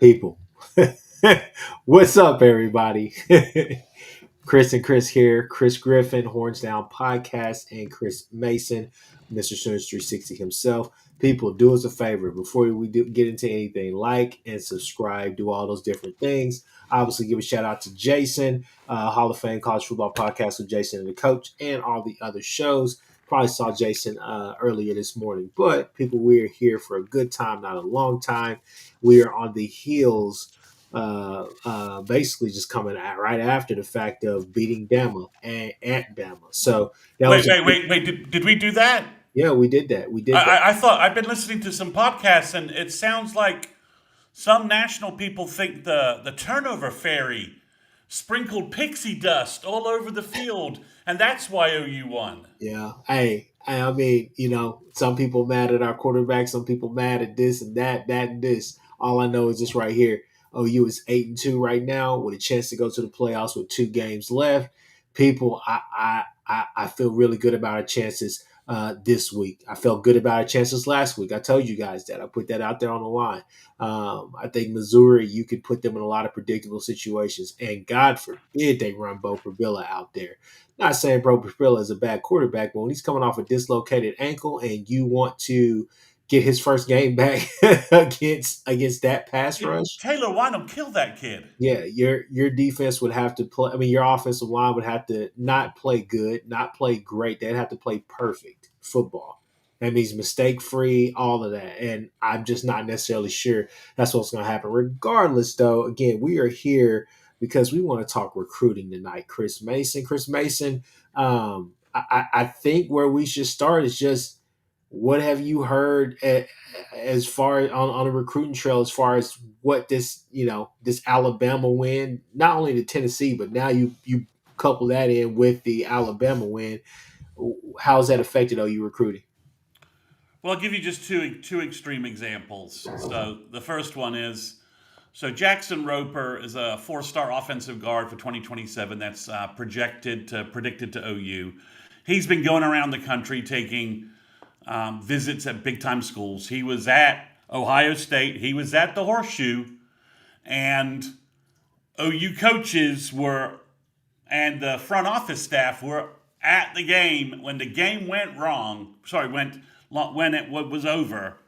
People, what's up, everybody? Chris and Chris here. Chris Griffin, Horns Down Podcast, and Chris Mason, Mr. Shoulders 360 himself. People, do us a favor before we get into anything. Like and subscribe. Do all those different things. Obviously, give a shout out to Jason, Hall of Fame College Football Podcast with Jason and the Coach, and all the other shows. Probably saw Jason earlier this morning, but people, we are here for a good time, not a long time. We are on the heels, basically just coming out right after the fact of beating Bama and at Bama. So that Wait, was wait, wait, wait. Did we do that? yeah, we did that. We did that. I thought I've been listening to some podcasts, and it sounds like some national people think the turnover fairy sprinkled pixie dust all over the field, and that's why OU won. Yeah. Hey, I mean, some people mad at our quarterback, some people mad at this and that and this. All I know is this right here. OU is 8-2 right now with a chance to go to the playoffs with 2 games left. People, I feel really good about our chances this week. I felt good about our chances last week. I told you guys that. I put that out there on the line. I think Missouri, you could put them in a lot of predictable situations, and God forbid they run Bo Prabilla out there. Not saying Bo Prabilla is a bad quarterback, but when he's coming off a dislocated ankle and you want to get his first game back against that pass rush, Taylor Wynham killed that kid. yeah, your defense would have to play. I mean, your offensive line would have to not play good, not play great. They'd have to play perfect football. That means mistake free, all of that. And I'm just not necessarily sure that's what's going to happen. Regardless, though, again, we are here because we want to talk recruiting tonight. Chris Mason. I think where we should start is just what have you heard as far on the recruiting trail, as far as what this Alabama win, not only to Tennessee, but now you couple that in with the Alabama win. How's that affected OU recruiting? Well, I'll give you just two extreme examples. So the first one is Jackson Roper is a 4-star offensive guard for 2027 that's predicted to OU. He's been going around the country taking visits at big time schools. He was at Ohio State. He was at the Horseshoe, and OU coaches and the front office staff were at the game when the game went wrong. When it was over.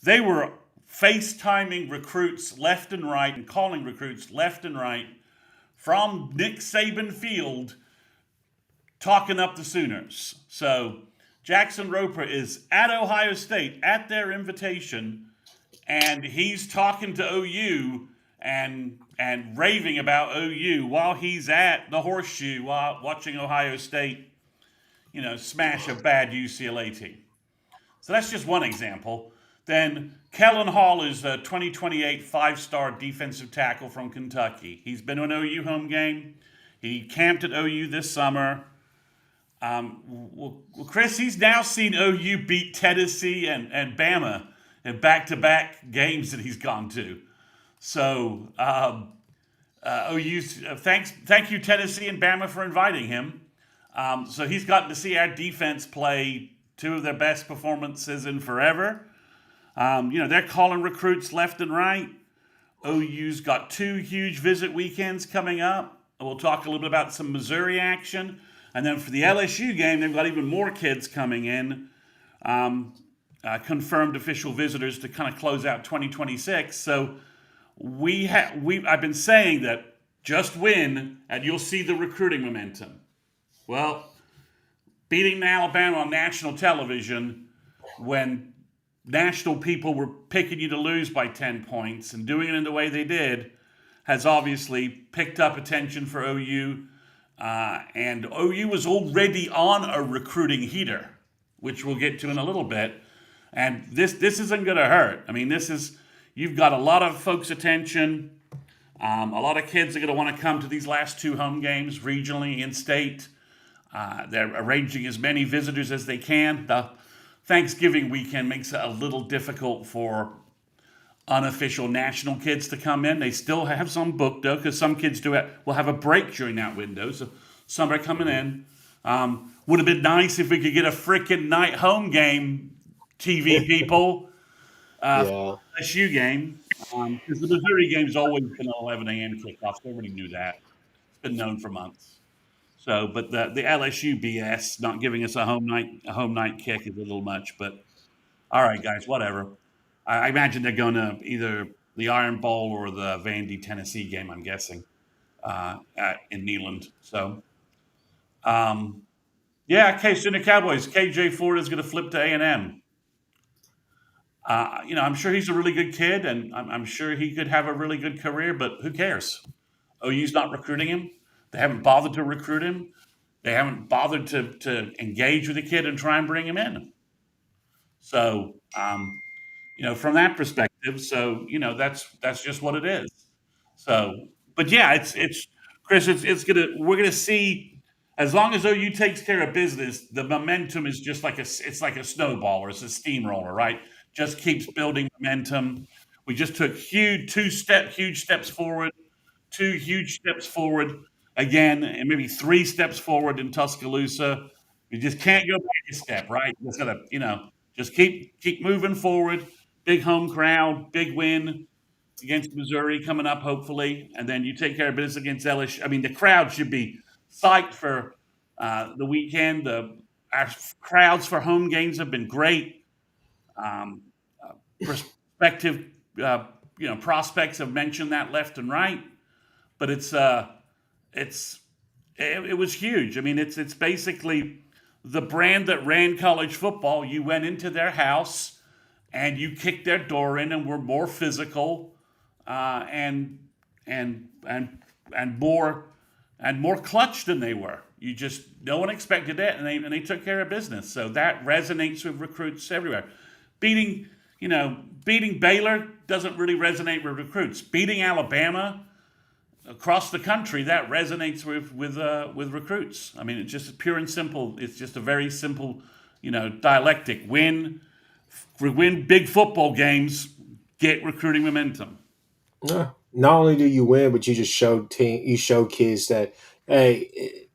They were FaceTiming recruits left and right and calling recruits left and right from Nick Saban Field, talking up the Sooners. So Jackson Roper is at Ohio State at their invitation, and he's talking to OU and raving about OU while he's at the Horseshoe while watching Ohio State, smash a bad UCLA team. So that's just one example. Then Kellen Hall is a 2028 5-star defensive tackle from Kentucky. He's been to an OU home game. He camped at OU this summer. Chris, he's now seen OU beat Tennessee and Bama in back-to-back games that he's gone to. So OU's thank you Tennessee and Bama for inviting him. So he's gotten to see our defense play 2 of their best performances in forever. They're calling recruits left and right. OU's got 2 huge visit weekends coming up. We'll talk a little bit about some Missouri action. And then for the LSU game, they've got even more kids coming in, confirmed official visitors to kind of close out 2026. So I've been saying that just win and you'll see the recruiting momentum. Well, beating Alabama on national television when national people were picking you to lose by 10 points and doing it in the way they did has obviously picked up attention for OU. And OU was already on a recruiting heater, which we'll get to in a little bit. And this isn't going to hurt. I mean, you've got a lot of folks' attention. A lot of kids are going to want to come to these last 2 home games regionally, in state. They're arranging as many visitors as they can. The Thanksgiving weekend makes it a little difficult for unofficial national kids to come in. They still have some booked, though, because some kids will have a break during that window. So some are coming in. Would have been nice if we could get a freaking night home game, TV people. LSU game. Because the Missouri game's always been an 11 a.m. kickoff. So everybody knew that. It's been known for months. So, but the LSU BS not giving us a home night kick is a little much. But all right, guys, whatever. I imagine they're going to either the Iron Bowl or the Vandy Tennessee game. I'm guessing in Neyland. So, yeah, Sooner Cowboys. KJ Ford is going to flip to A&M. I'm sure he's a really good kid, and I'm sure he could have a really good career. But who cares? OU's not recruiting him. They haven't bothered to recruit him. They haven't bothered to engage with the kid and try and bring him in. So, from that perspective, so that's just what it is. So, but yeah, it's Chris. We're gonna see as long as OU takes care of business, the momentum is just like it's like a snowball or it's a steamroller, right? Just keeps building momentum. We just took huge steps forward, 2 huge steps forward again, and maybe 3 steps forward in Tuscaloosa. You just can't go back a step, right? You just gotta, just keep moving forward. Big home crowd, big win against Missouri coming up, hopefully, and then you take care of business against LSU. I mean, the crowd should be psyched for the weekend. Our crowds for home games have been great. Prospective, prospects have mentioned that left and right, but it was huge. I mean, it's basically the brand that ran college football. You went into their house and you kicked their door in and were more physical and more clutch than they were. No one expected it, and they took care of business. So that resonates with recruits everywhere. Beating Baylor doesn't really resonate with recruits. Beating Alabama across the country, that resonates with recruits. I mean, it's just pure and simple. It's just a very simple, dialectic. Win big football games, get recruiting momentum. Yeah. Not only do you win, but you just show kids that, hey,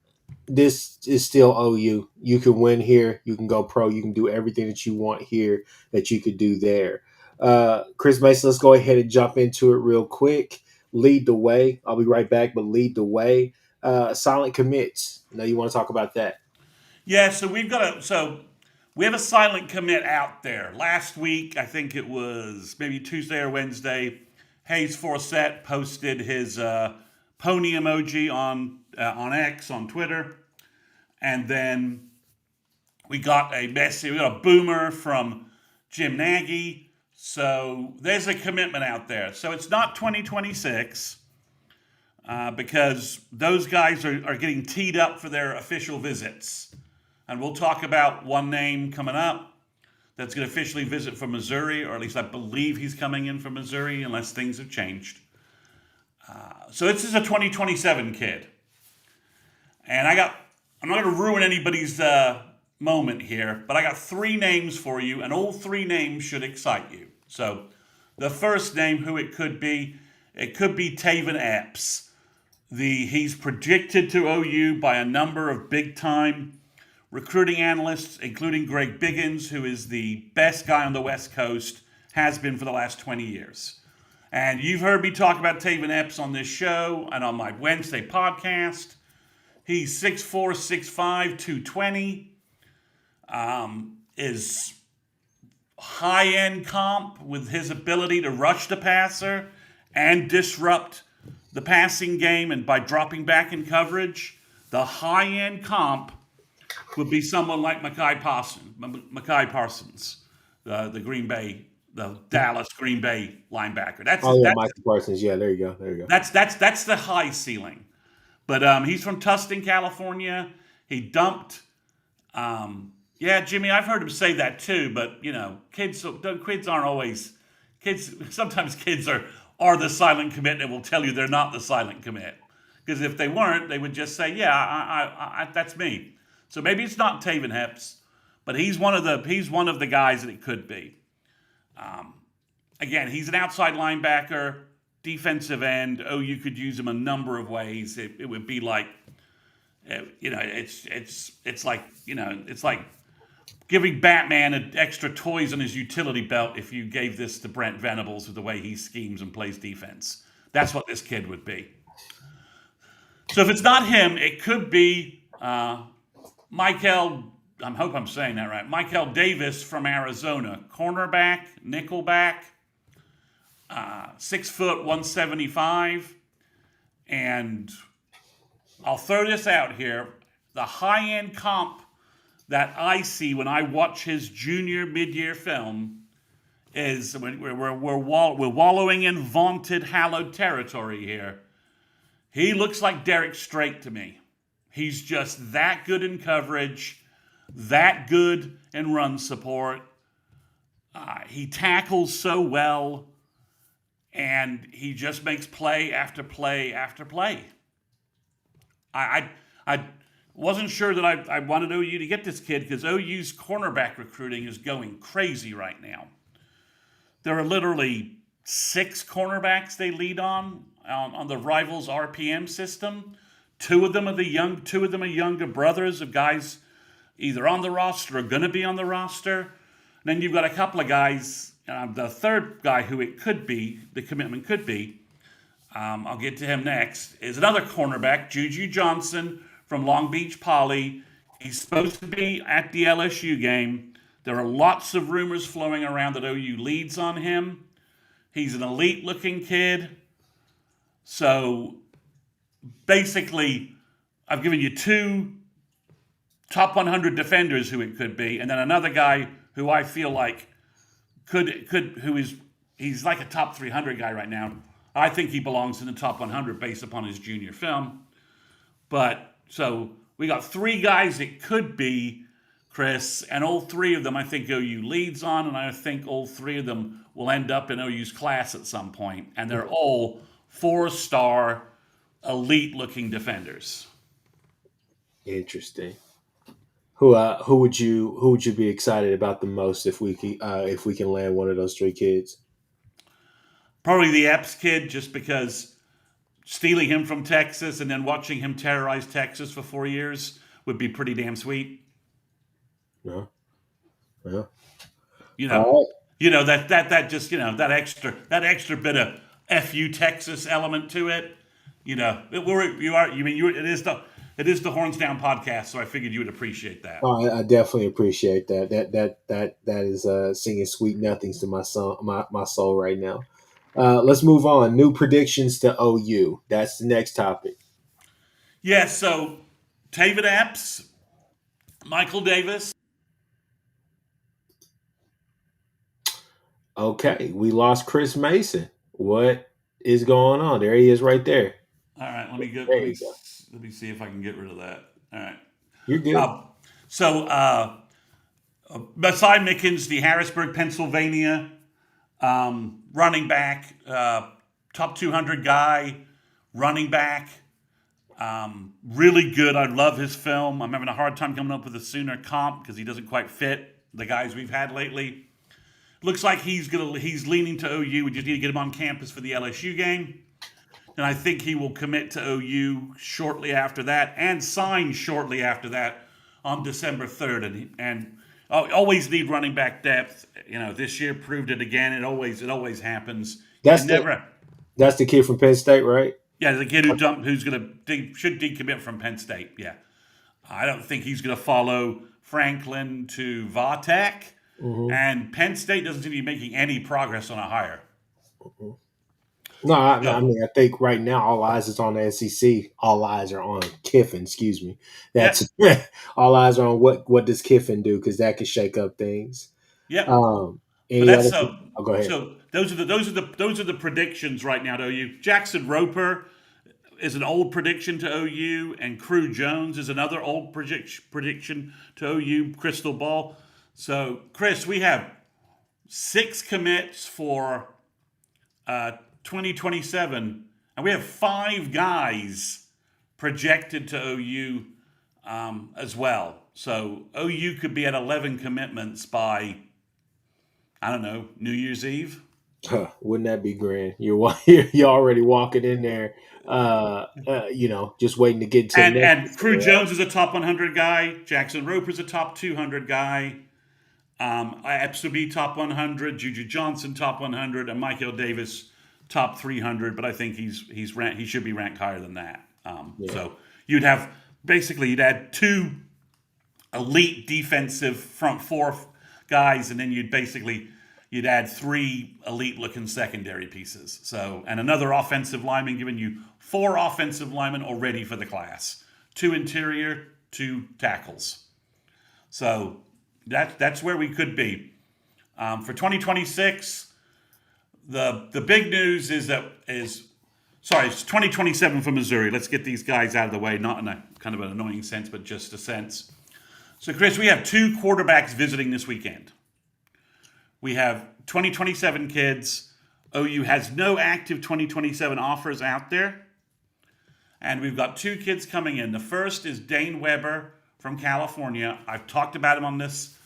this is still OU. You can win here. You can go pro. You can do everything that you want here that you could do there. Chris Mason, let's go ahead and jump into it real quick. Lead the way. I'll be right back, but lead the way. Silent commits. I know you want to talk about that. Yeah, so we have a silent commit out there. Last week, I think it was maybe Tuesday or Wednesday, Hayes Forsett posted his pony emoji on X, on Twitter. And then we got a boomer from Jim Nagy. So there's a commitment out there. So it's not 2026 because those guys are getting teed up for their official visits. And we'll talk about one name coming up that's going to officially visit from Missouri, or at least I believe he's coming in from Missouri, unless things have changed. So this is a 2027 kid. And I'm not going to ruin anybody's moment here, but I got 3 names for you, and all 3 names should excite you. So the first name, who it could be Taven Epps. He's predicted to OU by a number of big-time recruiting analysts, including Greg Biggins, who is the best guy on the West Coast, has been for the last 20 years. And you've heard me talk about Taven Epps on this show and on my Wednesday podcast. He's 6'4", 6'5", 220. Is high-end comp with his ability to rush the passer and disrupt the passing game, and by dropping back in coverage, the high-end comp would be someone like Mekhi Parsons, the Dallas Green Bay linebacker. That's Micah Parsons. Yeah, there you go. That's the high ceiling. But he's from Tustin, California. He dumped. Yeah, Jimmy, I've heard him say that too. But kids aren't always kids. Sometimes kids are the silent commit and will tell you they're not the silent commit. Because if they weren't, they would just say, "Yeah, I that's me." So maybe it's not Taven Epps, but he's one of the guys that it could be. Again, he's an outside linebacker, defensive end. You could use him a number of ways. It would be like, it's like giving Batman extra toys on his utility belt if you gave this to Brent Venables with the way he schemes and plays defense. That's what this kid would be. So if it's not him, it could be Michael. I hope I'm saying that right. Michael Davis from Arizona, cornerback, nickelback, 6 foot 175, and I'll throw this out here: the high end comp that I see when I watch his junior mid-year film is we're wallowing in vaunted, hallowed territory here. He looks like Derek Strait to me. He's just that good in coverage, that good in run support. He tackles so well, and he just makes play after play after play. I wasn't sure that I wanted OU to get this kid because OU's cornerback recruiting is going crazy right now. There are literally 6 cornerbacks they lead on the Rivals RPM system. Two of them are younger brothers of guys either on the roster or going to be on the roster. And then you've got a couple of guys. The third guy who it could be, the commitment could be, I'll get to him next, is another cornerback, Juju Johnson from Long Beach Poly. He's supposed to be at the LSU game. There are lots of rumors flowing around that OU leads on him. He's an elite-looking kid. So basically, I've given you 2 top 100 defenders who it could be, and then another guy who I feel like he's like a top 300 guy right now. I think he belongs in the top 100 based upon his junior film. But so we got 3 guys it could be, Chris, and all 3 of them I think OU leads on, and I think all 3 of them will end up in OU's class at some point, and they're all 4-star, elite-looking defenders. Interesting. Who would you be excited about the most if we can land one of those 3 kids? Probably the Epps kid, just because stealing him from Texas and then watching him terrorize Texas for 4 years would be pretty damn sweet. Yeah. That just that extra bit of FU Texas element to it. It is the Horns Down podcast, so I figured you would appreciate that. Oh, I definitely appreciate that. That is singing sweet nothings to my soul right now. Let's move on. New predictions to OU. That's the next topic. Yeah, so Taven Epps, Michael Davis. Okay, we lost Chris Mason. What is going on? There he is right there. All right, let me see if I can get rid of that. All right. You're good. Beside Mickens, the Harrisburg, Pennsylvania running back, top 200 guy, running back, really good. I love his film. I'm having a hard time coming up with a Sooner comp because he doesn't quite fit the guys we've had lately. Looks like he's leaning to OU. We just need to get him on campus for the LSU game. And I think he will commit to OU shortly after that and sign shortly after that on December 3rd. And always need running back depth. This year proved it again. It always happens. That's the kid from Penn State, right? Yeah, the kid should decommit from Penn State. Yeah, I don't think he's going to follow Franklin to Vatek, and Penn State doesn't seem to be making any progress on a hire. Mm-hmm. No, I think right now all eyes is on the SEC. All eyes are on Kiffin. Excuse me. That's all eyes are on what does Kiffin do, because that could shake up things. Yeah. Go ahead. So those are the predictions right now to OU. Jackson Roper is an old prediction to OU, and Crew Jones is another old prediction to OU. Crystal ball. So, Chris, we have 6 commits for 2027, and we have 5 guys projected to OU as well. So OU could be at 11 commitments by, I don't know, New Year's Eve. Wouldn't that be grand? You're already walking in there, just waiting to get to. And Crew Jones is a top 100 guy. Jackson Roper's a top 200 guy. Epsby top 100, Juju Johnson top 100, and Michael Davis top 300. But I think he should be ranked higher than that. Yeah. So you'd add two elite defensive front four guys, and then you'd add three elite looking secondary pieces. So, and another offensive lineman, giving you four offensive linemen already for the class, two interior, two tackles. So that's where we could be. For 2026, the big news is it's 2027 for Missouri. Let's get these guys out of the way, not in a kind of an annoying sense, but just a sense. So, Chris, we have two quarterbacks visiting this weekend. We have 2027 kids. OU has no active 2027 offers out there. And we've got two kids coming in. The first is Dane Weber from California. I've talked about him on this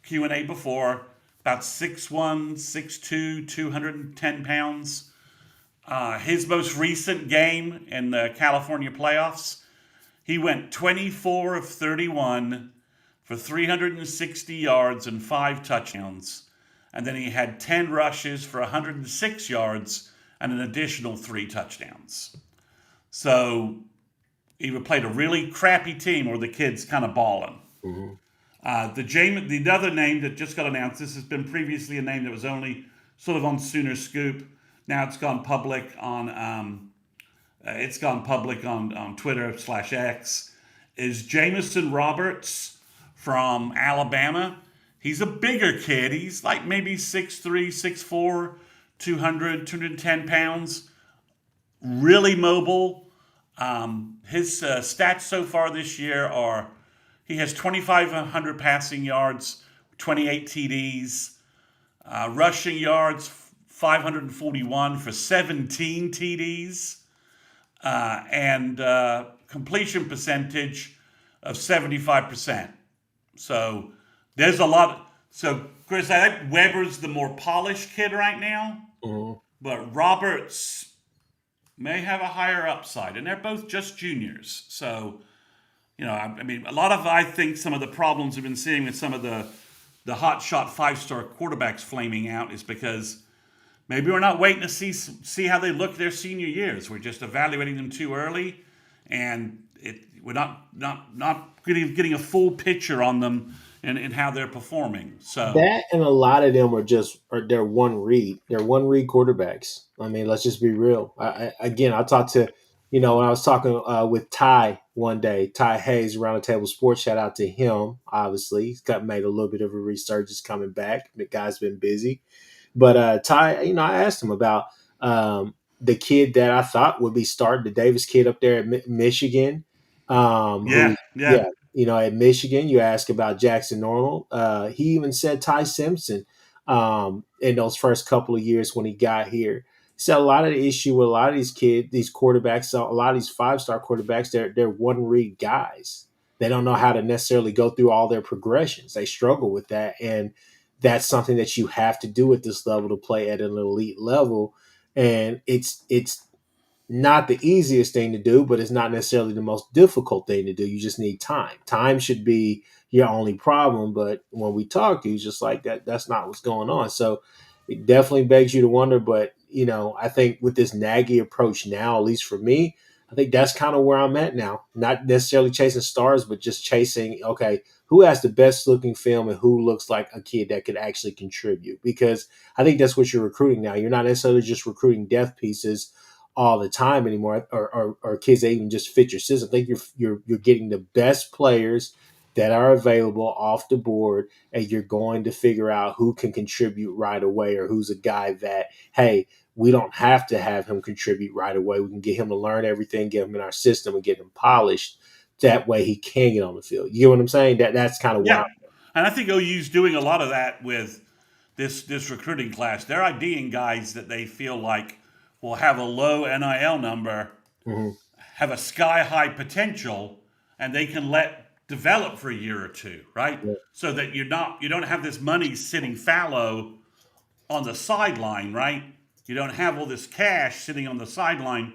Q&A before. About 6'1", 6'2", 210 pounds. His most recent game in the California playoffs, he went 24 of 31 for 360 yards and 5 touchdowns. And then he had 10 rushes for 106 yards and an additional 3 touchdowns. So either played a really crappy team or the kid's kind of balling. Mm-hmm. The other name that just got announced, this has been previously a name that was only sort of on Sooner Scoop. Now it's gone public on Twitter/X, is Jamison Roberts from Alabama. He's a bigger kid. He's like maybe 6'3", 6'4", 210 pounds. Really mobile. His stats so far this year are he has 2,500 passing yards, 28 TDs, rushing yards 541 for 17 TDs, and completion percentage of 75%. So there's a lot. So, Chris, I think Weber's the more polished kid right now, but Roberts may have a higher upside, and they're both just juniors. So, I mean, I think some of the problems we've been seeing with some of the hotshot 5-star quarterbacks flaming out is because maybe we're not waiting to see how they look their senior years. We're just evaluating them too early, and we're not getting a full picture on them and how they're performing. So that, and a lot of them they're one read. They're one read quarterbacks. I mean, let's just be real. I talked to, when I was talking with Ty one day, Ty Hayes, Around the Table Sports. Shout out to him. Obviously, he's made a little bit of a resurgence coming back. The guy's been busy, but Ty, I asked him about the kid that I thought would be starting, the Davis kid up there at Michigan. Yeah. At Michigan, you ask about Jackson Normal. He even said Ty Simpson in those first couple of years when he got here. He said a lot of the issue with a lot of these kids, these quarterbacks, a lot of these 5-star quarterbacks, they're one read guys. They don't know how to necessarily go through all their progressions. They struggle with that, and that's something that you have to do at this level to play at an elite level. And it's not the easiest thing to do, but it's not necessarily the most difficult thing to do. You just need time. Time should be your only problem. But when we talk to you, it's just like that's not what's going on. So it definitely begs you to wonder. But, I think with this Nagy approach now, at least for me, I think that's kind of where I'm at now. Not necessarily chasing stars, but just chasing, okay, who has the best looking film and who looks like a kid that could actually contribute? Because I think that's what you're recruiting now. You're not necessarily just recruiting depth pieces all the time anymore, or kids that even just fit your system. I think you're getting the best players that are available off the board, and you're going to figure out who can contribute right away, or who's a guy that, hey, we don't have to have him contribute right away. We can get him to learn everything, get him in our system, and get him polished. That way he can get on the field. You get what I'm saying? That's kind of why. And I think OU's doing a lot of that with this recruiting class. They're IDing guys that they feel like will have a low NIL number, have a sky-high potential, and they can let develop for a year or two, right? Yeah. So that you don't have this money sitting fallow on the sideline, right? You don't have all this cash sitting on the sideline.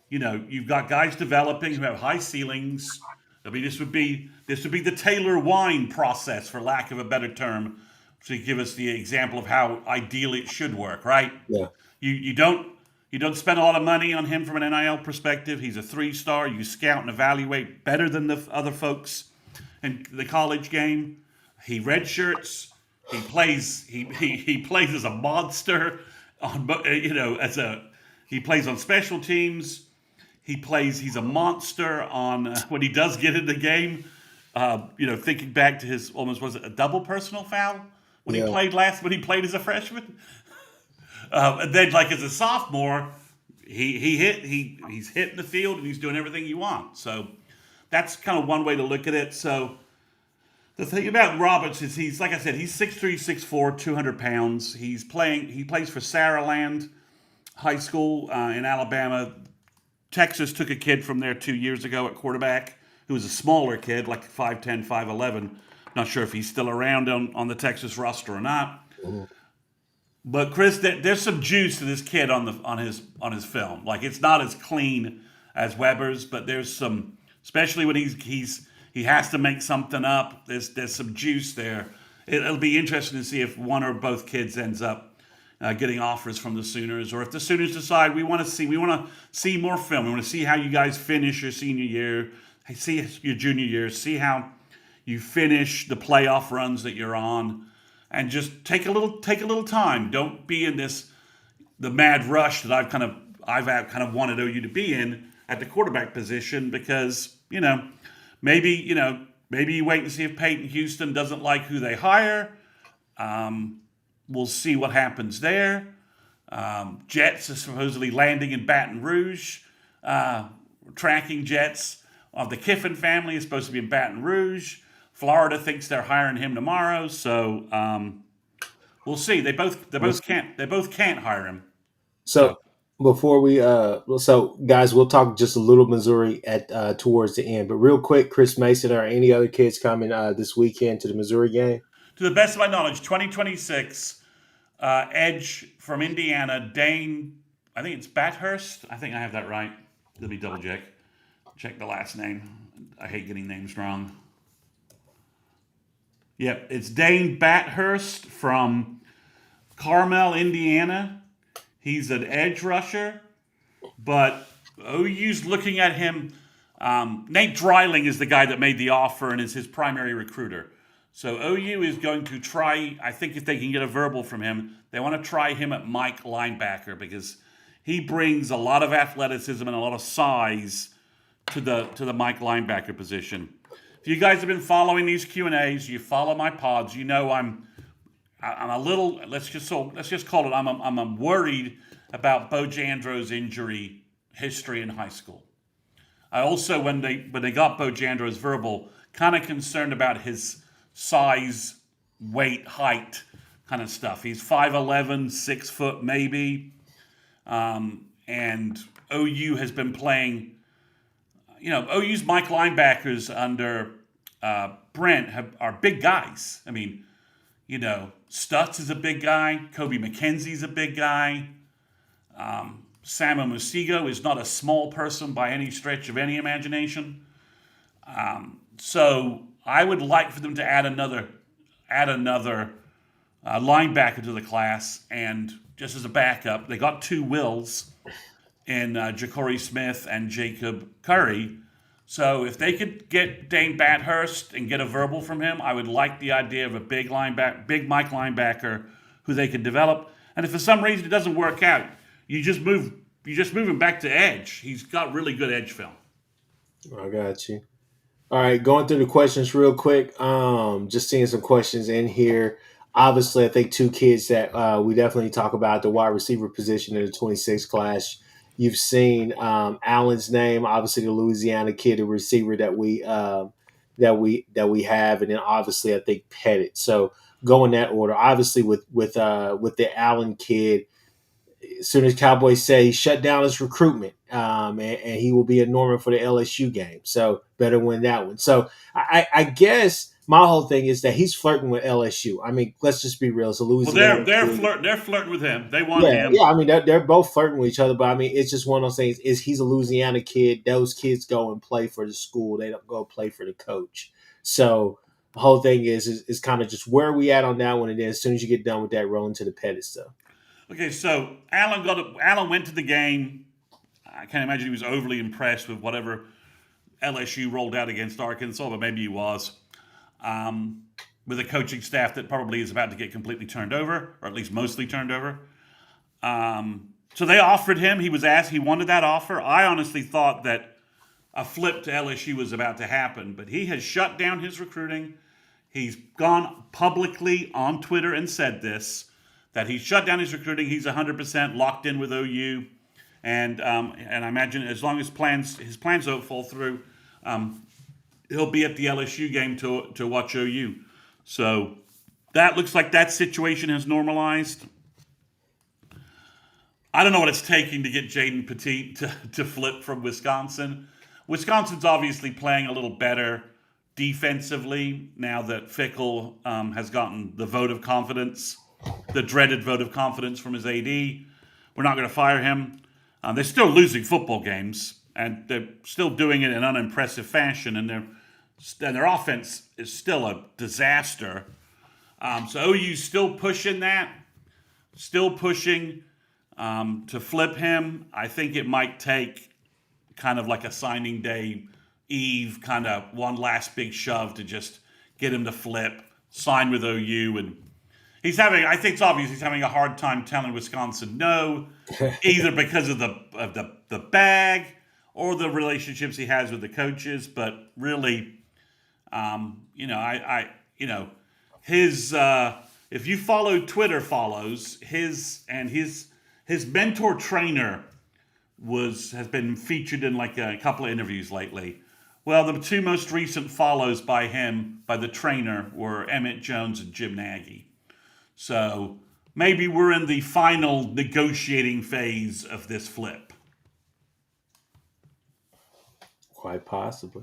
You've got guys developing who have high ceilings. I mean, this would be the Taylor Wine process, for lack of a better term, to give us the example of how ideally it should work, right? Yeah. You don't spend a lot of money on him from an NIL perspective. He's a 3-star. You scout and evaluate better than the other folks in the college game. He redshirts. He plays. He plays as a monster on he plays on special teams. He's a monster on when he does get in the game. Thinking back to his was it a double personal foul when he Yeah. played as a freshman? And then, like as a sophomore, he's hitting the field and he's doing everything you want. So that's kind of one way to look at it. So the thing about Roberts is he's like I said, he's 6'3", 6'4", 200 pounds. He plays for Saraland High School in Alabama. Texas took a kid from there 2 years ago at quarterback who was a smaller kid, like 5'10", 5'11". Not sure if he's still around on the Texas roster or not. But Chris, there's some juice to this kid on his film. Like it's not as clean as Weber's, but there's some, especially when he has to make something up. There's some juice there. It'll be interesting to see if one or both kids ends up getting offers from the Sooners, or if the Sooners decide we want to see more film. We want to see how you guys finish your senior year, see your junior year, see how you finish the playoff runs that you're on, and just take a little time. Don't be in the mad rush that I've kind of wanted OU to be in at the quarterback position, because maybe you wait and see if Peyton Houston doesn't like who they hire. We'll see what happens there. Jets are supposedly landing in Baton Rouge. Tracking jets of the Kiffin family is supposed to be in Baton Rouge. Florida thinks they're hiring him tomorrow, so we'll see. They both can't hire him. So before we guys, we'll talk just a little Missouri at towards the end. But real quick, Chris Mason or any other kids coming this weekend to the Missouri game? To the best of my knowledge, 2026 edge from Indiana, Dane. I think it's Bathurst. I think I have that right. Let me double check the last name. I hate getting names wrong. Yep, it's Dane Bathurst from Carmel, Indiana. He's an edge rusher, but OU's looking at him. Nate Dreiling is the guy that made the offer and is his primary recruiter. So OU is going to try, I think if they can get a verbal from him, they want to try him at Mike linebacker, because he brings a lot of athleticism and a lot of size to the Mike linebacker position. If you guys have been following these Q&As, you follow my pods, you know I'm a little, let's just call it, I'm worried about Bo Jandro's injury history in high school. I also, when they got Bo Jandro's verbal, kind of concerned about his size, weight, height kind of stuff. He's 5'11", 6 foot maybe. And OU has been playing, OU's Mike linebackers under Brent are big guys. I mean, Stutz is a big guy. Kobe McKenzie's a big guy. Sam Omosigho is not a small person by any stretch of any imagination. So I would like for them to add another linebacker to the class, and just as a backup, they got two Wills in Ja'Cory Smith and Jacob Curry. So if they could get Dane Bathurst and get a verbal from him, I would like the idea of a big Mike linebacker who they could develop. And if for some reason it doesn't work out, you just move him back to edge. He's got really good edge film. I got you. All right, going through the questions real quick. Just seeing some questions in here. Obviously, I think two kids that we definitely talk about the wide receiver position in the 26 class. You've seen Allen's name, obviously the Louisiana kid, the receiver that we have, and then obviously I think Pettit. So go in that order. Obviously with the Allen kid, as soon as Cowboys say he shut down his recruitment, and he will be a Norman for the LSU game. So better win that one. So I guess my whole thing is that he's flirting with LSU. I mean, let's just be real. So Louisiana, they're flirting with him. They want him. Yeah. I mean, they're both flirting with each other. But I mean, it's just one of those things. Is he's a Louisiana kid? Those kids go and play for the school. They don't go play for the coach. So whole thing is kind of just where we at on that one, and then as soon as you get done with that, roll into the Pettit stuff. Okay, so Allen went to the game. I can't imagine he was overly impressed with whatever LSU rolled out against Arkansas, but maybe he was. With a coaching staff that probably is about to get completely turned over, or at least mostly turned over. So they offered him. He was asked. He wanted that offer. I honestly thought that a flip to LSU was about to happen, but he has shut down his recruiting. He's gone publicly on Twitter and said this, that he's shut down his recruiting. He's 100% locked in with OU. And I imagine as long as his plans don't fall through, he'll be at the LSU game to watch OU. So that looks like that situation has normalized. I don't know what it's taking to get Jaden Petit to flip from Wisconsin. Wisconsin's obviously playing a little better defensively now that Fickell has gotten the vote of confidence, the dreaded vote of confidence from his AD. We're not going to fire him. They're still losing football games, and they're still doing it in unimpressive fashion, and their offense is still a disaster. So OU's still pushing that, still pushing to flip him. I think it might take kind of like a signing day eve, kind of one last big shove to just get him to flip, sign with OU, and I think it's obvious he's having a hard time telling Wisconsin no, either because of the bag or the relationships he has with the coaches. But really, his if you follow Twitter follows his mentor trainer has been featured in like a couple of interviews lately. Well, the two most recent follows by the trainer were Emmett Jones and Jim Nagy. So maybe we're in the final negotiating phase of this flip. Quite possibly.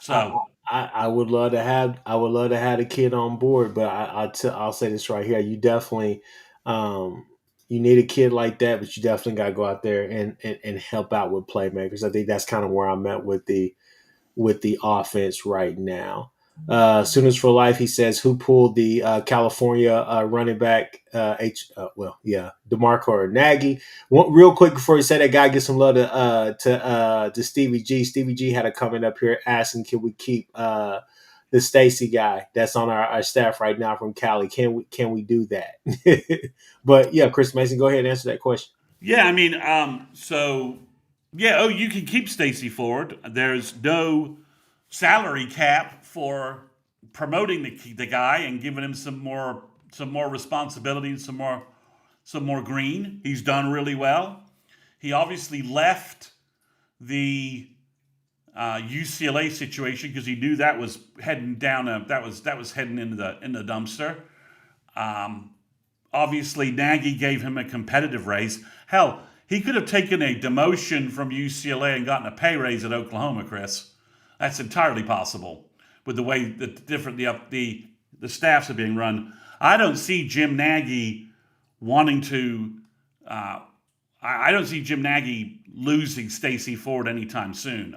So I would love to have a kid on board, but I'll say this right here: you definitely you need a kid like that, but you definitely got to go out there and help out with playmakers. I think that's kind of where I'm at with the offense right now. Sooners for Life, he says, who pulled the California running back, DeMarco or Nagy? Real quick before you say that, guy, get some love to Stevie G. Stevie G had a comment up here asking, can we keep the Stacy guy that's on our staff right now from Cali? Can we do that? But yeah, Chris Mason, go ahead and answer that question. Yeah, I mean, you can keep Stacy Ford. There's no salary cap for promoting the guy and giving him some more responsibility and some more green. He's done really well. He obviously left the UCLA situation because he knew that was heading down that was heading into the dumpster. Obviously, Nagy gave him a competitive raise. Hell, he could have taken a demotion from UCLA and gotten a pay raise at Oklahoma, Chris. That's entirely possible with the way that the staffs are being run. I don't see Jim Nagy wanting to. I don't see Jim Nagy losing Stacy Ford anytime soon.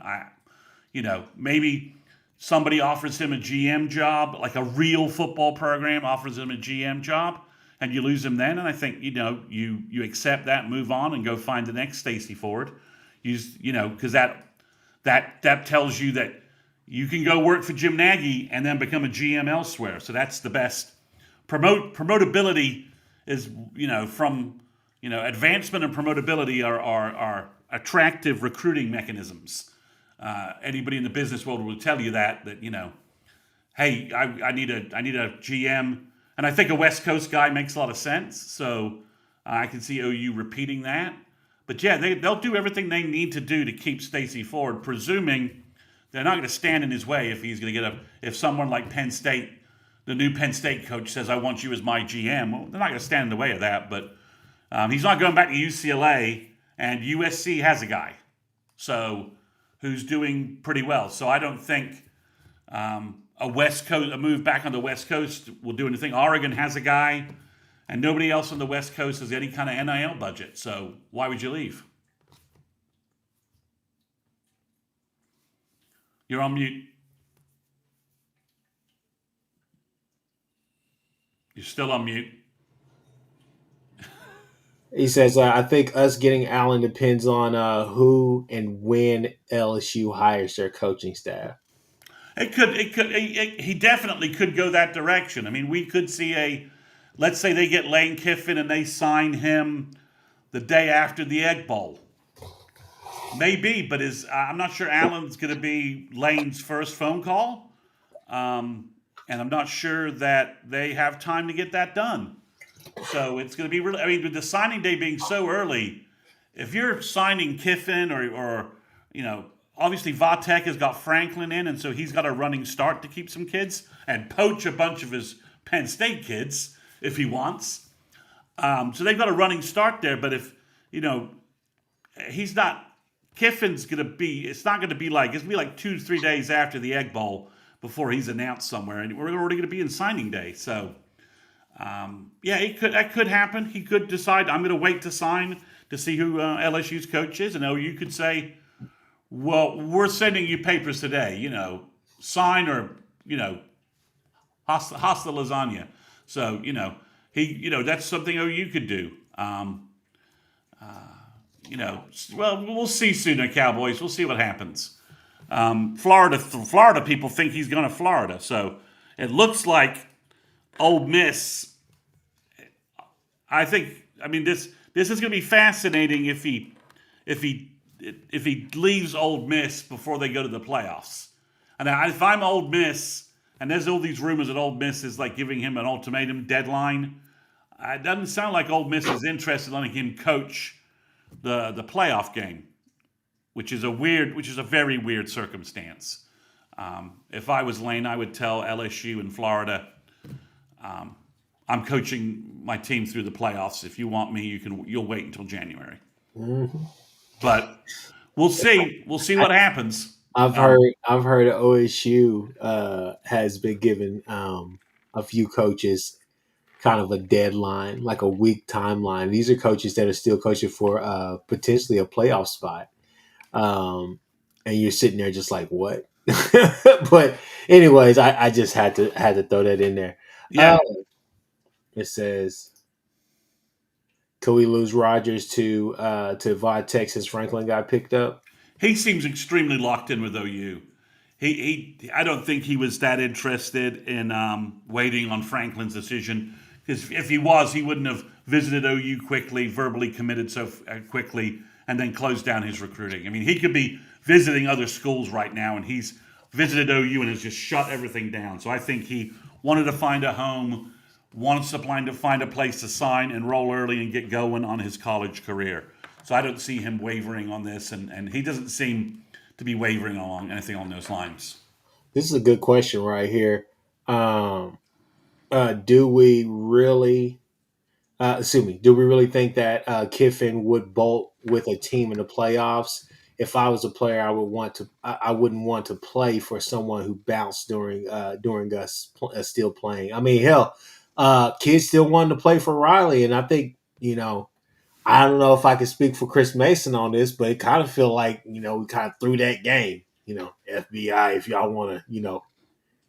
Maybe somebody offers him a GM job, like a real football program offers him a GM job, and you lose him then. And I think you accept that, move on, and go find the next Stacy Ford. Because that tells you that you can go work for Jim Nagy and then become a GM elsewhere. So that's the best. Promotability is, advancement and promotability are attractive recruiting mechanisms. Anybody in the business world will tell you that hey, I need a GM, and I think a West Coast guy makes a lot of sense. So I can see OU repeating that. But yeah, they'll do everything they need to do to keep Stacy Ford, presuming they're not going to stand in his way if he's going to if someone like Penn State, the new Penn State coach, says, I want you as my GM. Well, they're not going to stand in the way of that. But he's not going back to UCLA, and USC has a guy who's doing pretty well. So I don't think a move back on the West Coast will do anything. Oregon has a guy. And nobody else on the West Coast has any kind of NIL budget. So why would you leave? You're on mute. You're still on mute. He says, I think us getting Allen depends on who and when LSU hires their coaching staff. He definitely could go that direction. I mean, we could see let's say they get Lane Kiffin and they sign him the day after the Egg Bowl. Maybe, but I'm not sure Allen's going to be Lane's first phone call. And I'm not sure that they have time to get that done. So it's going to be really, I mean, with the signing day being so early, if you're signing Kiffin or obviously Vatek has got Franklin in, and so he's got a running start to keep some kids and poach a bunch of his Penn State kids if he wants. So they've got a running start there, but if, he's not, Kiffin's going to be, it's not going to be like, it's going to be like 2-3 days after the Egg Bowl before he's announced somewhere, and we're already going to be in signing day. So, that could happen. He could decide, I'm going to wait to sign to see who LSU's coach is, and OU could say, well, we're sending you papers today, sign or, hasta lasagna. So, that's something OU could do. Well, we'll see soon, Cowboys. We'll see what happens. Florida people think he's going to Florida, so it looks like Ole Miss. This is going to be fascinating if he leaves Ole Miss before they go to the playoffs. And if I'm Ole Miss, and there's all these rumors that Ole Miss is like giving him an ultimatum deadline, it doesn't sound like Ole Miss is interested in letting him coach the playoff game, which is a very weird circumstance. If I was Lane, I would tell LSU and Florida, I'm coaching my team through the playoffs. If you want me, you'll wait until January. Mm-hmm. But we'll see. We'll see what happens. I've heard OSU has been given a few coaches kind of a deadline, like a week timeline. These are coaches that are still coaching for potentially a playoff spot. And you're sitting there just like, what? But anyways, I just had to throw that in there. Yeah. It says, could we lose Rodgers to Vatek since Franklin got picked up? He seems extremely locked in with OU. I don't think he was that interested in waiting on Franklin's decision, because if he was, he wouldn't have visited OU quickly, verbally committed so quickly, and then closed down his recruiting. I mean, he could be visiting other schools right now, and he's visited OU and has just shut everything down. So I think he wanted to find a home, wants to find a place to sign and roll early and get going on his college career. So I don't see him wavering on this, and he doesn't seem to be wavering along anything on those lines. This is a good question right here. Do we really think that Kiffin would bolt with a team in the playoffs? If I was a player, I wouldn't want to play for someone who bounced during us still playing. I mean, hell, kids still wanted to play for Riley, and I think, I don't know if I can speak for Chris Mason on this, but it kind of feel like, we kind of threw that game, FBI, if y'all want to,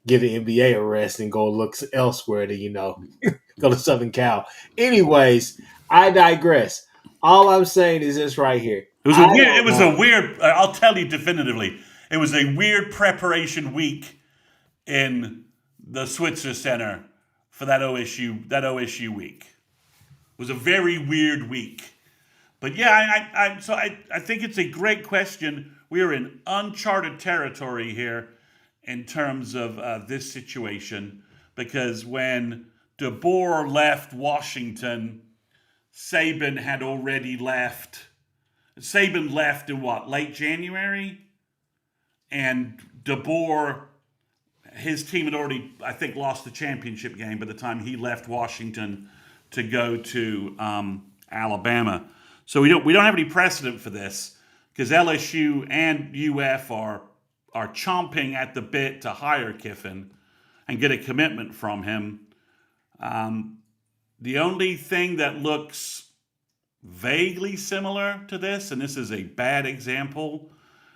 get an NBA arrest and go look elsewhere to, go to Southern Cal. Anyways, I digress. All I'm saying is this right here. I'll tell you definitively, it was a weird preparation week in the Switzer Center for that OSU week. It was a very weird week. But yeah, I think it's a great question. We are in uncharted territory here in terms of this situation, because when DeBoer left Washington, Saban had already left. Saban left in late January? And DeBoer, his team had already, I think, lost the championship game by the time he left Washington to go to Alabama. So we don't have any precedent for this, because LSU and UF are chomping at the bit to hire Kiffin and get a commitment from him. The only thing that looks vaguely similar to this, and this is a bad example,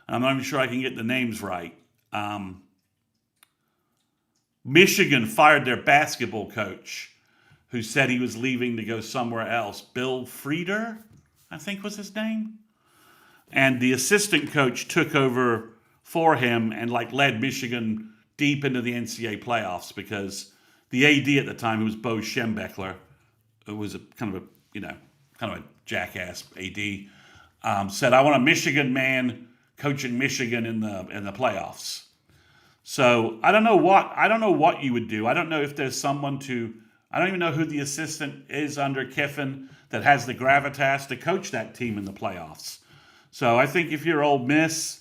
I'm not even sure I can get the names right. Michigan fired their basketball coach who said he was leaving to go somewhere else. Bill Frieder, I think was his name. And the assistant coach took over for him and like led Michigan deep into the NCAA playoffs because the AD at the time, who was Bo Schembechler, who was a kind of a jackass AD, said, "I want a Michigan man coaching Michigan in the playoffs." So I don't know what you would do. I don't know if there's someone to. I don't even know who the assistant is under Kiffin that has the gravitas to coach that team in the playoffs. So I think if you're Ole Miss,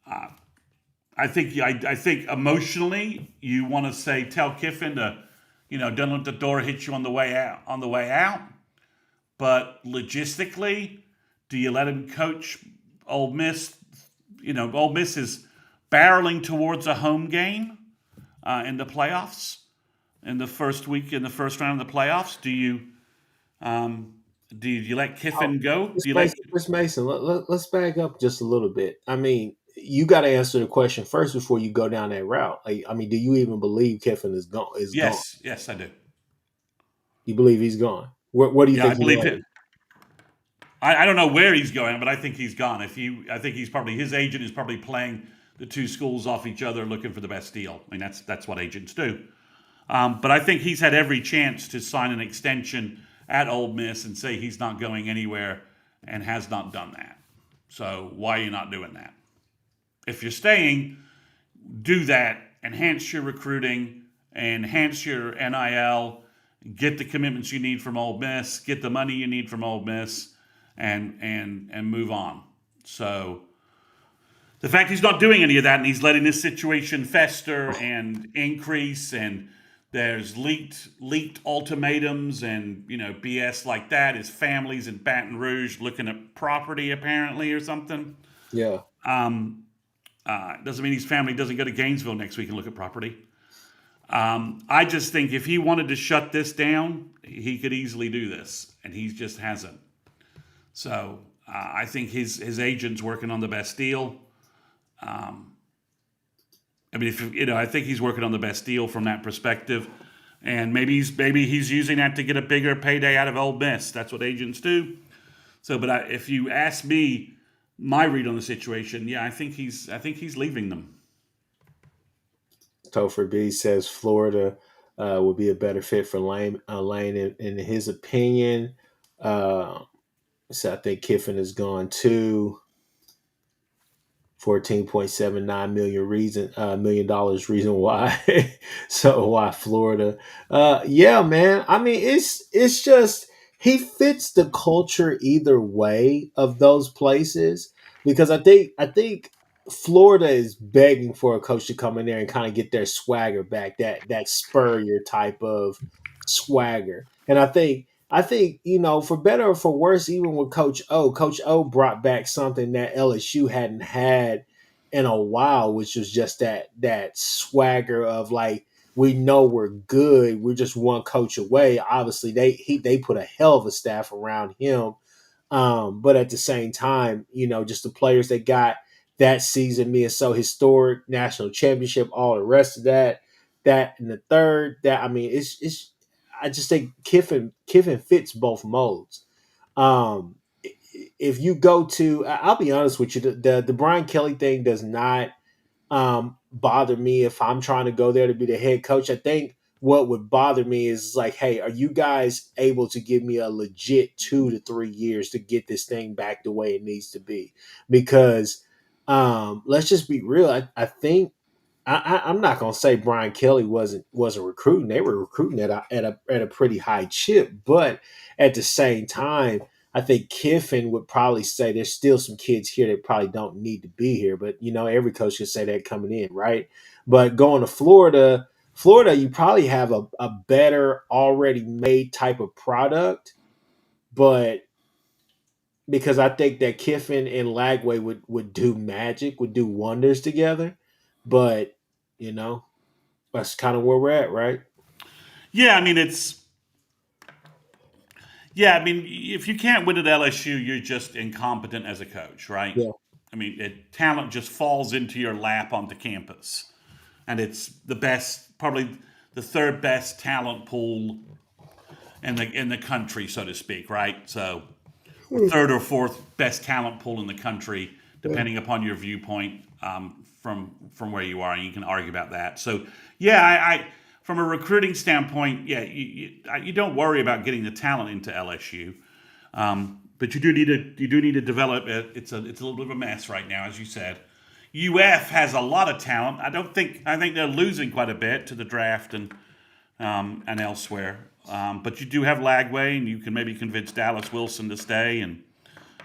I think emotionally you want to say tell Kiffin to, don't let the door hit you on the way out. But logistically, do you let him coach Ole Miss? Ole Miss is barreling towards a home game in the playoffs in the first round of the playoffs. Do you let Kiffin go? Do you let? Chris Mason, let's back up just a little bit. I mean, you got to answer the question first before you go down that route. Like, I mean, do you even believe Kiffin is gone? Yes, I do. You believe he's gone? What do you Yeah, I think? believe him. I don't know where he's going, but I think he's gone. I think his agent is probably playing the two schools off each other, looking for the best deal. I mean, that's what agents do. But I think he's had every chance to sign an extension at Ole Miss and say he's not going anywhere, and has not done that. So why are you not doing that? If you're staying, do that. Enhance your recruiting, enhance your NIL, get the commitments you need from Ole Miss, get the money you need from Ole Miss, and move on. So the fact he's not doing any of that and he's letting this situation fester and increase, and there's leaked ultimatums and BS like that. His family's in Baton Rouge looking at property apparently or something. Yeah. Doesn't mean his family doesn't go to Gainesville next week and look at property. I just think if he wanted to shut this down, he could easily do this, and he just hasn't. So I think his agent's working on the best deal. I think he's working on the best deal from that perspective, and maybe he's using that to get a bigger payday out of Ole Miss. That's what agents do. So, but if you ask me, my read on the situation, yeah, I think he's leaving them. Topher B says Florida would be a better fit for Lane in his opinion. So I think Kiffin is gone too. $14.79 million reason why. So why Florida? Yeah, man. I mean, it's just he fits the culture either way of those places, because I think Florida is begging for a coach to come in there and kind of get their swagger back, that Spurrier type of swagger. And I think, for better or for worse, even with Coach O brought back something that LSU hadn't had in a while, which was just that swagger of like, we know we're good, we're just one coach away. Obviously, they put a hell of a staff around him, but at the same time, just the players they got that season being so historic, national championship, all the rest of that and the third, that I mean, it's I just think Kiffin fits both modes. Um, if you go to, I'll be honest with you, the Brian Kelly thing does not bother me if I'm trying to go there to be the head coach. I think what would bother me is like, hey, are you guys able to give me a legit 2 to 3 years to get this thing back the way it needs to be? Because let's just be real. I think I'm not gonna say Brian Kelly wasn't recruiting. They were recruiting at a pretty high chip, but at the same time, I think Kiffin would probably say there's still some kids here that probably don't need to be here. But every coach can say that coming in, right? But going to Florida, you probably have a better already made type of product, but because I think that Kiffin and Lagway would do magic, would do wonders together, but that's kind of where we're at, right? Yeah, I mean if you can't win at LSU, you're just incompetent as a coach, right? Yeah. I mean, talent just falls into your lap onto campus, and it's probably the third best talent pool in the country, so to speak, right? So, or third or fourth best talent pool in the country, depending upon your viewpoint from where you are, and you can argue about that. So, yeah, I from a recruiting standpoint, yeah, you don't worry about getting the talent into LSU, but you do need to develop it. It's a little bit of a mess right now, as you said. UF has a lot of talent. I think they're losing quite a bit to the draft and elsewhere. But you do have Lagway, and you can maybe convince Dallas Wilson to stay, and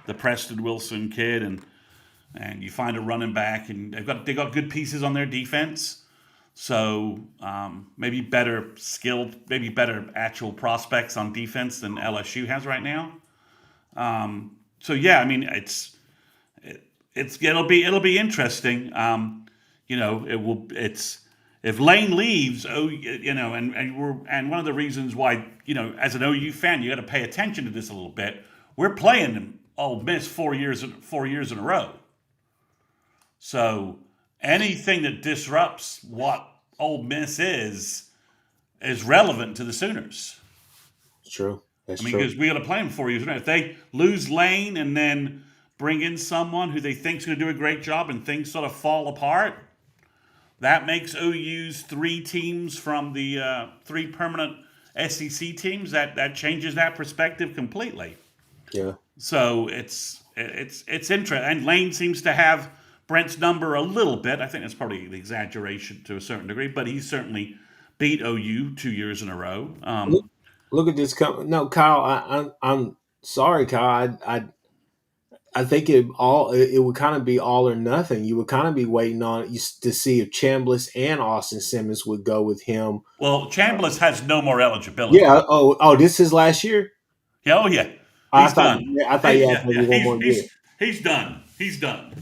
the Preston Wilson kid, and you find a running back, and they got good pieces on their defense. So maybe better skilled, maybe better actual prospects on defense than LSU has right now. So yeah, I mean it'll be interesting. If Lane leaves, and one of the reasons why, as an OU fan, you got to pay attention to this a little bit. We're playing Ole Miss 4 years in a row. So anything that disrupts what Ole Miss is relevant to the Sooners. It's true. That's true. Because we got to play them 4 years in a row. If they lose Lane and then bring in someone who they think is going to do a great job and things sort of fall apart, that makes OU's 3 teams from the 3 permanent SEC teams. That changes that perspective completely. Yeah. So it's interesting. And Lane seems to have Brent's number a little bit. I think that's probably the exaggeration to a certain degree, but he certainly beat OU 2 years in a row. Look at this. No, Kyle. I'm sorry, Kyle. I think it would kind of be all or nothing. You would kind of be waiting on to see if Chambliss and Austin Simmons would go with him. Well, Chambliss has no more eligibility. Yeah. Oh, this is last year. Yeah. Oh, yeah. I thought he had one more year. He's done. He's done.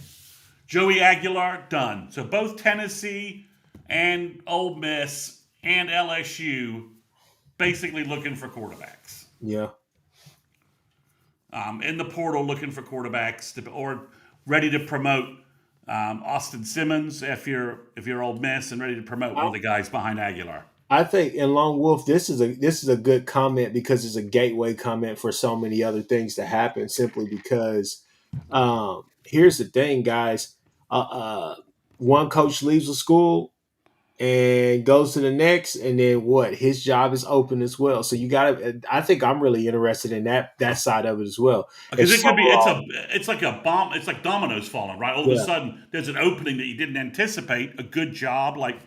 Joey Aguilar, done. So both Tennessee and Ole Miss and LSU basically looking for quarterbacks. Yeah. In the portal looking for quarterbacks or ready to promote Austin Simmons if you're Ole Miss, and ready to promote one of the guys behind Aguilar. I think in Lone Wolf, this is a good comment because it's a gateway comment for so many other things to happen. Simply because here's the thing, guys. One coach leaves a school and goes to the next, and then what? His job is open as well. So you got to. I think I'm really interested in that side of it as well. Because it could be. It's like a bomb. It's like dominoes falling, right? All of a sudden, there's an opening that you didn't anticipate. A good job, like.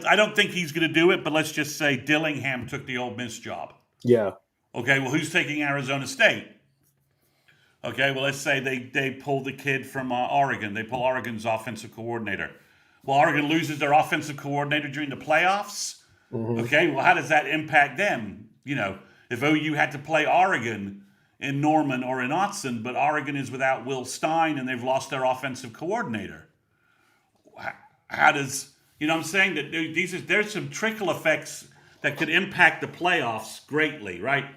I don't think he's going to do it, but let's just say Dillingham took the Ole Miss job. Yeah. Okay, well, who's taking Arizona State? Okay, well, let's say they pull the kid from Oregon. They pull Oregon's offensive coordinator. Well, Oregon loses their offensive coordinator during the playoffs. Mm-hmm. Okay, well, how does that impact them? If OU had to play Oregon in Norman or in Autzen, but Oregon is without Will Stein and they've lost their offensive coordinator. How does... You know what I'm saying? That there's some trickle effects that could impact the playoffs greatly, right?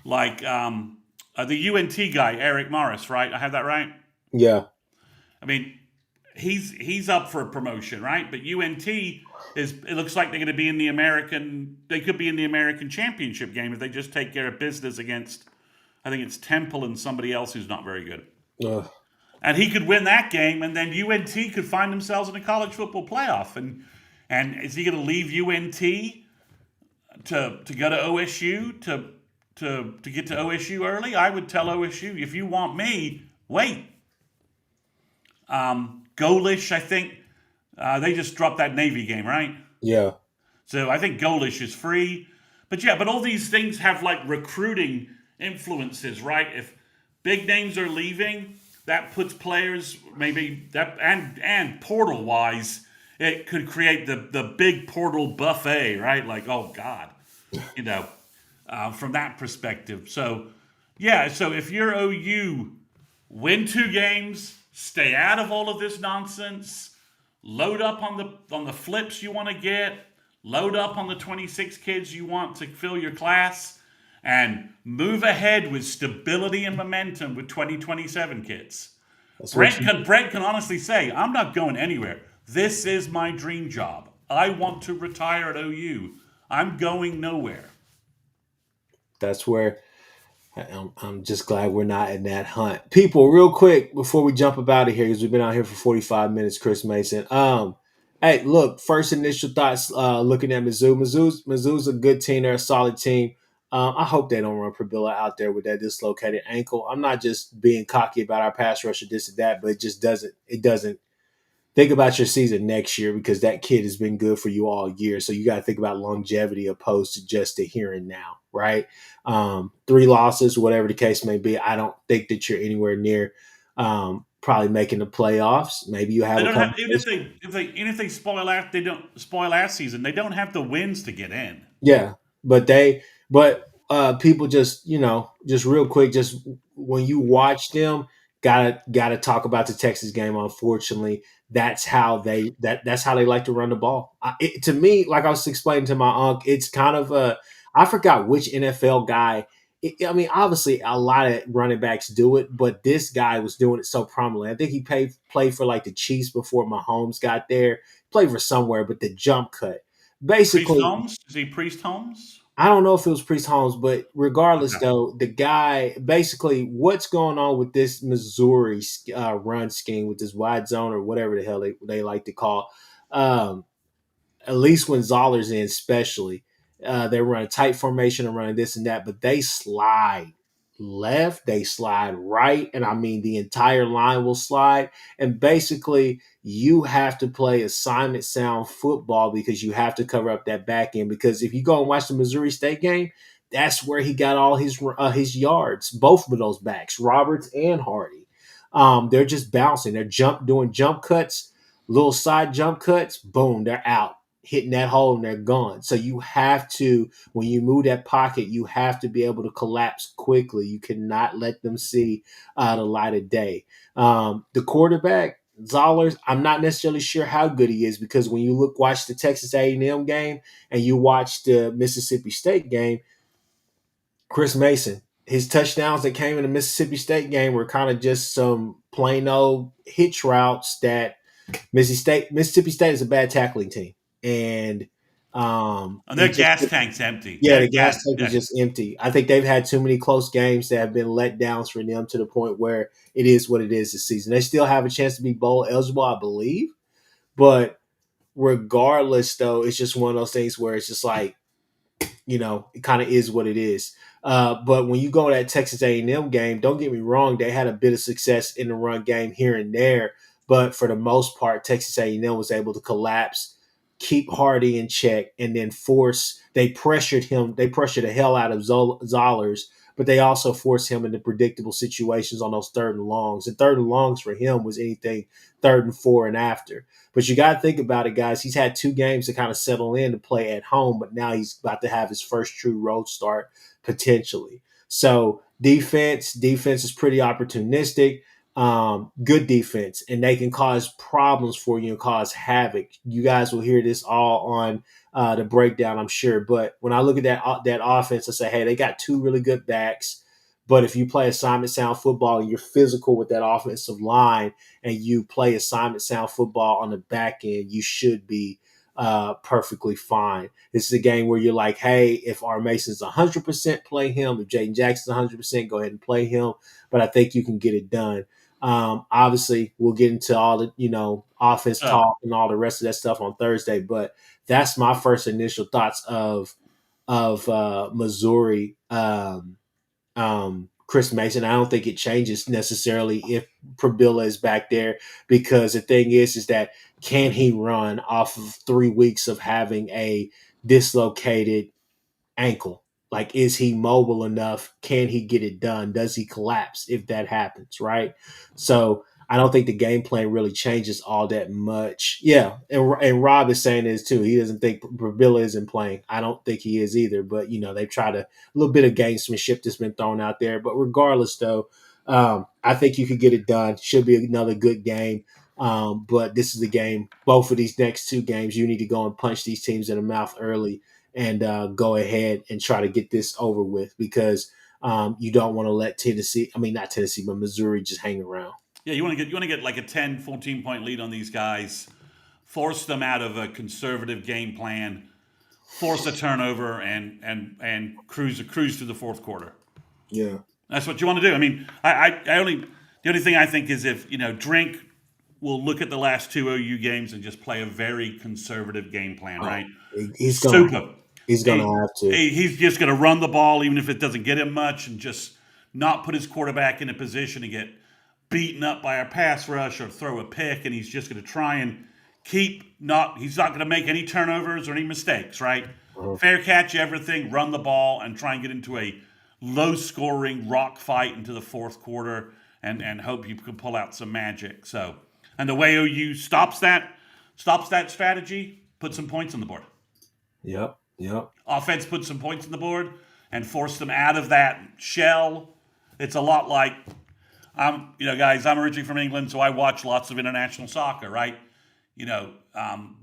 Like the UNT guy, Eric Morris, right? I have that right? Yeah. I mean, he's up for a promotion, right? But UNT it looks like they're going to be in the American. They could be in the American Championship game if they just take care of business against, I think it's Temple and somebody else who's not very good. And he could win that game, and then UNT could find themselves in a college football playoff. And is he going to leave UNT to go to OSU to get to OSU early? I would tell OSU, if you want me, wait. Golish, I think they just dropped that Navy game, right? Yeah. So I think Golish is free, but all these things have like recruiting influences, right? If big names are leaving. That puts players maybe that and portal wise, it could create the big portal buffet, right? Like, oh God, from that perspective. So yeah, so if you're OU, win 2 games, stay out of all of this nonsense, load up on the flips you want to get, load up on the 26 kids you want to fill your class. And move ahead with stability and momentum with 2027 kids. Brent can honestly say, I'm not going anywhere. This is my dream job. I want to retire at OU. I'm going nowhere. That's where I'm just glad we're not in that hunt. People, real quick before we jump up out of here, because we've been out here for 45 minutes, Chris Mason. Hey, look, first initial thoughts looking at Mizzou. Mizzou's a good team. They're a solid team. I hope they don't run Prbilla out there with that dislocated ankle. I'm not just being cocky about our pass rush or this and that, but it doesn't think about your season next year because that kid has been good for you all year. So you got to think about longevity opposed to just the here and now, right? 3 losses, whatever the case may be. I don't think that you're anywhere near probably making the playoffs. Maybe you have They a don't have even conversation. if they spoil last they don't spoil last season. They don't have the wins to get in. Yeah, but people just just real quick, just when you watch them, gotta talk about the Texas game. Unfortunately, that's how they like to run the ball. To me, like I was explaining to my uncle, it's kind of a I forgot which NFL guy. I mean, obviously, a lot of running backs do it, but this guy was doing it so prominently. I think he played for like the Chiefs before Mahomes got there. Played for somewhere, but the jump cut Priest basically. Holmes is he Priest Holmes? I don't know if it was Priest Holmes, but regardless, Okay. though, the guy basically what's going on with this Missouri run scheme with this wide zone or whatever the hell they like to call. Um, at least when Zoller's in, especially, they run a tight formation and running this and that, but they slide left, they slide right, and I mean the entire line will slide. And basically, you have to play assignment sound football because you have to cover up that back end. Because if you go and watch the Missouri State game, that's where he got all his yards. Both of those backs, Roberts and Hardy, they're just bouncing. They're doing jump cuts, little side jump cuts. Boom, they're out hitting that hole and they're gone. So you have to, when you move that pocket, you have to be able to collapse quickly. You cannot let them see the light of day. The quarterback, Zollers, I'm not necessarily sure how good he is because when you watch the Texas A&M game and you watch the Mississippi State game, Chris Mason, his touchdowns that came in the Mississippi State game were kind of just some plain old hitch routes that Mississippi State is a bad tackling team, and And their it just gas tank's empty. yeah, Their the gas gas. tank is just empty. I think they've had too many close games that have been let downs for them to the point where it is what it is this season. They still have a chance to be bowl eligible, I believe, but regardless, though, it's just one of those things where it's just like it kind of is what it is. But when you go to that Texas A&M game, don't get me wrong, they had a bit of success in the run game here and there, but for the most part, Texas A&M was able to collapse, keep Hardy in check, and then force. They pressured him. They pressured the hell out of Zollers, but they also forced him into predictable situations on those third and longs. And third and longs for him was anything third and four and after. But you got to think about it, guys. He's had 2 games to kind of settle in to play at home, but now he's about to have his first true road start potentially. So defense is pretty opportunistic. Good defense, and they can cause problems for you and cause havoc. You guys will hear this all on the breakdown, I'm sure. But when I look at that offense, I say, hey, they got 2 really good backs. But if you play assignment sound football and you're physical with that offensive line, and you play assignment sound football on the back end, you should be perfectly fine. This is a game where you're like, hey, if R. Mason's 100%, play him. If Jaden Jackson's 100%, go ahead and play him. But I think you can get it done. Obviously, we'll get into all the offense So talk and all the rest of that stuff on Thursday. But that's my first initial thoughts of Missouri. Chris Mason. I don't think it changes necessarily if Prbilla is back there because the thing is that can he run off of 3 weeks of having a dislocated ankle? Like, is he mobile enough? Can he get it done? Does he collapse if that happens? Right. So I don't think the game plan really changes all that much. Yeah, and Rob is saying this too. He doesn't think Bravilla isn't playing. I don't think he is either. But they've tried a little bit of gamesmanship that's been thrown out there. But regardless, though, I think you could get it done. Should be another good game. But this is the game. Both of these next 2 games, you need to go and punch these teams in the mouth early and go ahead and try to get this over with because you don't want to let not Tennessee, but Missouri just hang around. yeah, you want to get like a 10, 14 point lead on these guys, force them out of a conservative game plan, force a turnover, and cruise through the fourth quarter. Yeah. That's what you want to do. I mean, the only thing I think is if Drink will look at the last two OU games and just play a very conservative game plan, right? He's Super. gonna have to. He's just going to run the ball even if it doesn't get him much, and just not put his quarterback in a position to get beaten up by a pass rush or throw a pick. And he's just going to try and he's not going to make any turnovers or any mistakes, right? Fair catch everything, run the ball, and try and get into a low-scoring rock fight into the fourth quarter, and hope you can pull out some magic. So, and the way OU stops that strategy, put some points on the board. Yep. Offense put some points on the board and force them out of that shell. It's a lot like, guys, I'm originally from England, so I watch lots of international soccer, right?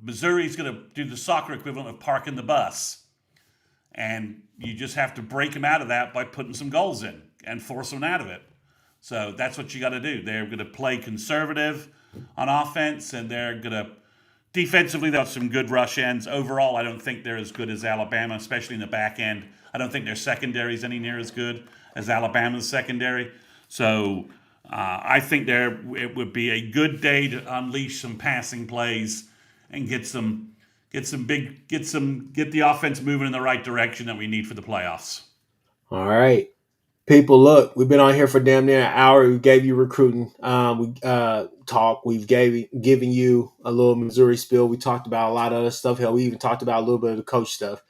Missouri's going to do the soccer equivalent of parking the bus. And you just have to break them out of that by putting some goals in and force them out of it. So that's what you got to do. They're going to play conservative on offense, and they're going to defensively, they'll have some good rush ends. Overall, I don't think they're as good as Alabama, especially in the back end. I don't think their secondary is any near as good as Alabama's secondary. So I think it would be a good day to unleash some passing plays and get the offense moving in the right direction that we need for the playoffs. All right. People, look, we've been on here for damn near an hour. We gave you recruiting talk. We've given you a little Missouri spill. We talked about a lot of other stuff. Hell, we even talked about a little bit of the coach stuff.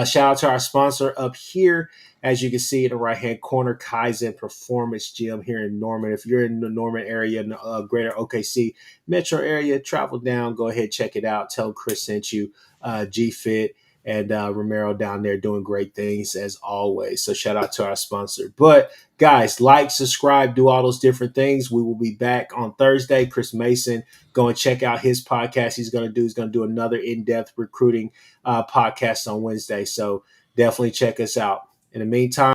Shout out to our sponsor up here. As you can see in the right-hand corner, Kaizen Performance Gym here in Norman. If you're in the Norman area, in the greater OKC metro area, travel down. Go ahead, check it out. Tell Chris sent you. G-Fit and Romero down there doing great things as always. So shout out to our sponsor. But guys, like, subscribe, do all those different things. We will be back on Thursday. Chris Mason, go and check out his podcast. He's going to do another in-depth recruiting podcast on Wednesday. So definitely check us out. In the meantime,